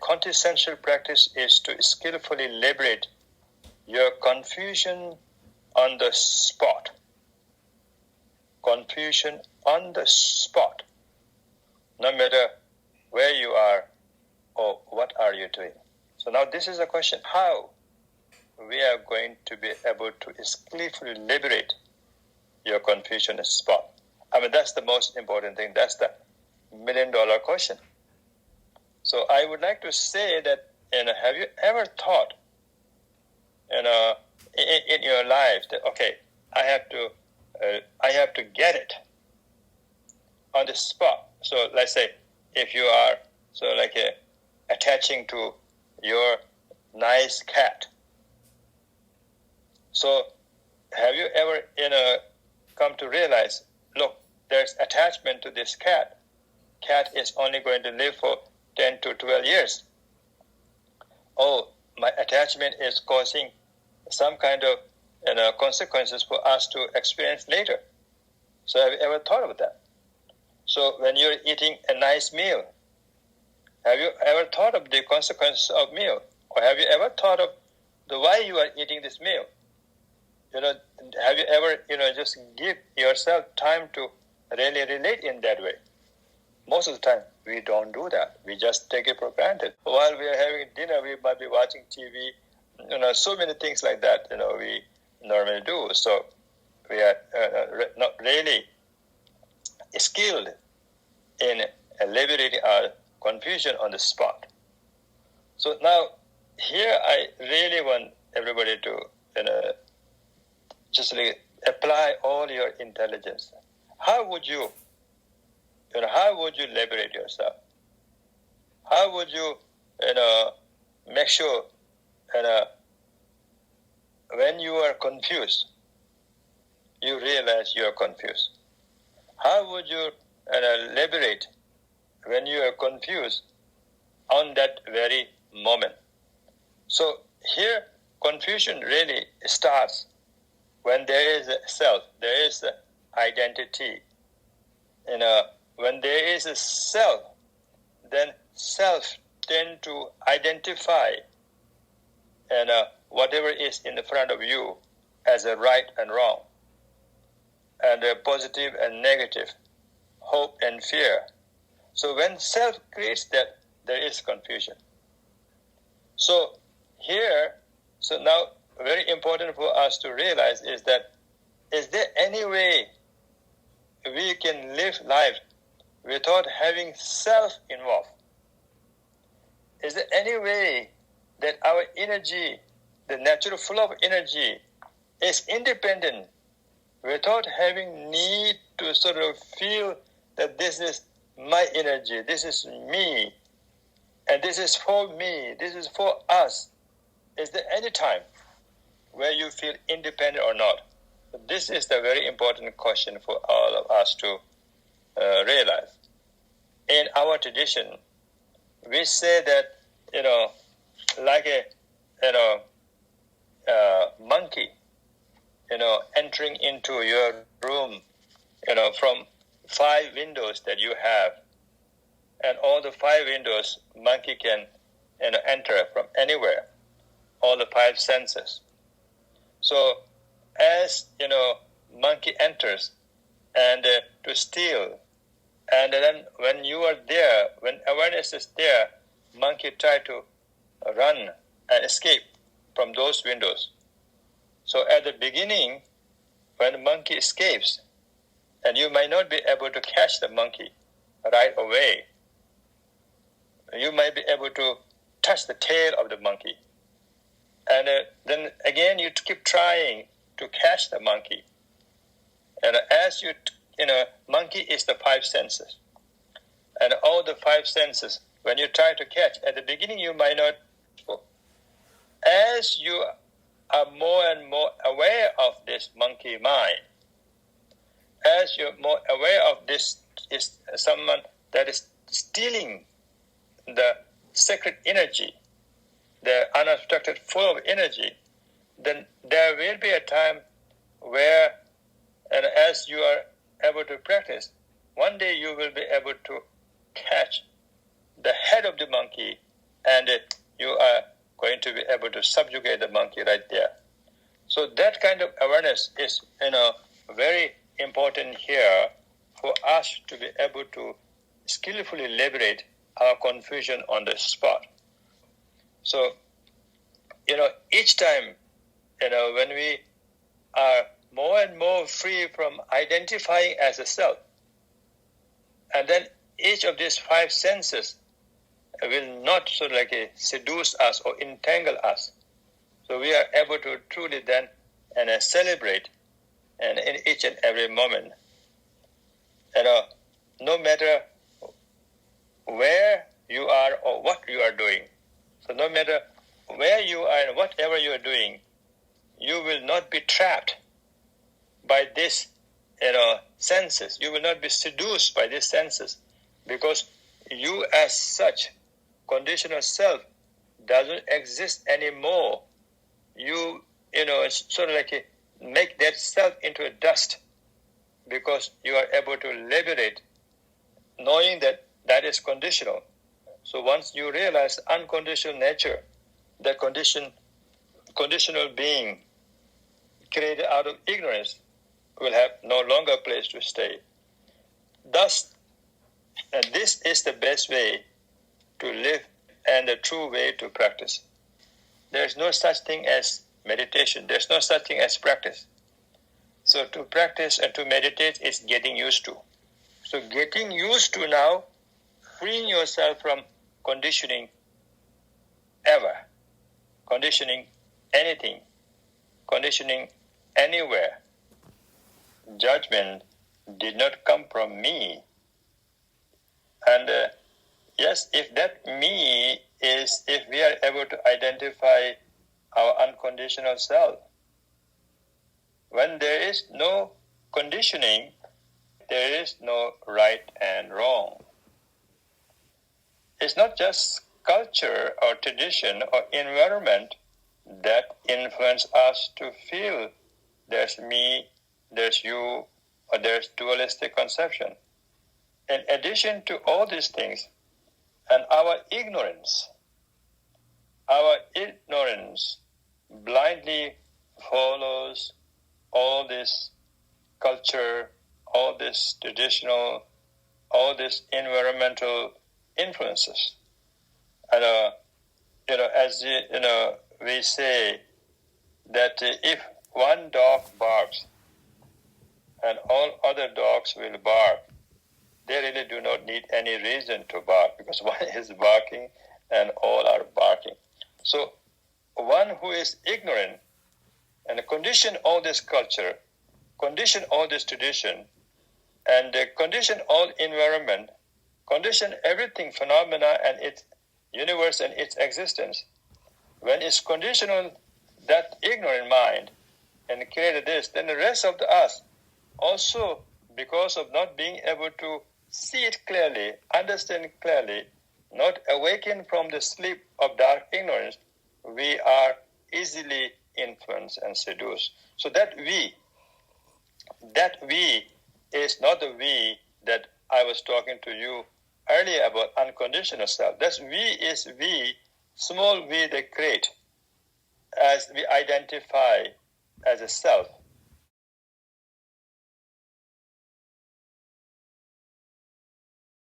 quintessential practice is to skillfully liberate your confusion on the spot. Confusion on the spot. No matter where you are or what are you doing. So now this is a question, how we are going to be able to skillfully liberate your confusion on the spot. I mean, that's the most important thing. That's the $1 million question. So I would like to say that, have you ever thought, in your life that, okay, I have to get it on the spot. So let's say if you are attaching to your nice cat. So have you ever come to realize, look, there's attachment to this cat. Cat is only going to live for 10 to 12 years. Oh, my attachment is causing some kind of consequences for us to experience later. So have you ever thought of that? So when you're eating a nice meal, have you ever thought of the consequences of meal? Or have you ever thought of the why you are eating this meal? Have you ever, just give yourself time to really relate in that way? Most of the time, we don't do that. We just take it for granted. While we are having dinner, we might be watching TV, so many things like that, we normally do. So we are not really skilled in liberating our confusion on the spot. So now, here I really want everybody to, just apply all your intelligence. How would you liberate yourself? How would you, make sure, when you are confused, you realize you are confused? How would you liberate when you are confused on that very moment? So here, confusion really starts when there is a self, there is the identity. When there is a self, then self tend to identify whatever is in the front of you as a right and wrong, and a positive and negative, hope and fear. So when self creates that, there is confusion. So here, so now very important for us to realize is that, is there any way we can live life without having self involved? Is there any way that our energy, the natural flow of energy, is independent without having need to sort of feel that this is my energy, this is me, and this is for me, this is for us? Is there any time where you feel independent or not? This is the very important question for all of us to realize. In our tradition, we say that, like a monkey, entering into your room, from 5 windows that you have, and all the 5 windows, monkey can, enter from anywhere, all the 5 senses. So, as monkey enters and to steal, and then when you are there, when awareness is there, monkey try to run and escape from those windows. So at the beginning, when the monkey escapes, and you might not be able to catch the monkey right away, you might be able to touch the tail of the monkey. And then again, you keep trying to catch the monkey. And as monkey is the 5 senses. And all the 5 senses, when you try to catch, at the beginning you might not. As you are more and more aware of this monkey mind, as you're more aware of this is someone that is stealing the sacred energy, the unobstructed flow of energy, then there will be a time where, and as you are able to practice, one day you will be able to catch the head of the monkey and you are going to be able to subjugate the monkey right there. So that kind of awareness is, very important here for us to be able to skillfully liberate our confusion on the spot. So, each time, when we are more and more free from identifying as a self, and then each of these 5 senses will not seduce us or entangle us. So we are able to truly then celebrate and in each and every moment. No matter where you are or what you are doing. So no matter where you are and whatever you are doing, you will not be trapped by these senses. You will not be seduced by these senses, because you as such, conditional self, doesn't exist anymore. You make that self into a dust, because you are able to liberate, knowing that that is conditional. So once you realize unconditional nature, the conditional being created out of ignorance will have no longer place to stay. Thus, this is the best way to live and the true way to practice. There is no such thing as meditation. There is no such thing as practice. So to practice and to meditate is getting used to. So getting used to now, freeing yourself from conditioning ever, conditioning anything, conditioning anywhere. Judgment did not come from me. And yes, if that me is, if we are able to identify our unconditional self, when there is no conditioning, there is no right and wrong. It's not just culture or tradition or environment that influence us to feel there's me, there's you, or there's dualistic conception. In addition to all these things, and our ignorance blindly follows all this culture, all this traditional, all this environmental influences. And as we say that if one dog barks and all other dogs will bark, they really do not need any reason to bark, because one is barking and all are barking. So one who is ignorant and condition all this culture, condition all this tradition, and condition all environment, condition everything, phenomena and its universe and its existence. When it's conditional, that ignorant mind, and created this, then the rest of us also, because of not being able to see it clearly, understand clearly, not awaken from the sleep of dark ignorance, we are easily influenced and seduced. So that we is not the we that I was talking to you earlier about unconditional self. That we is we, small we, the great, as we identify as a self.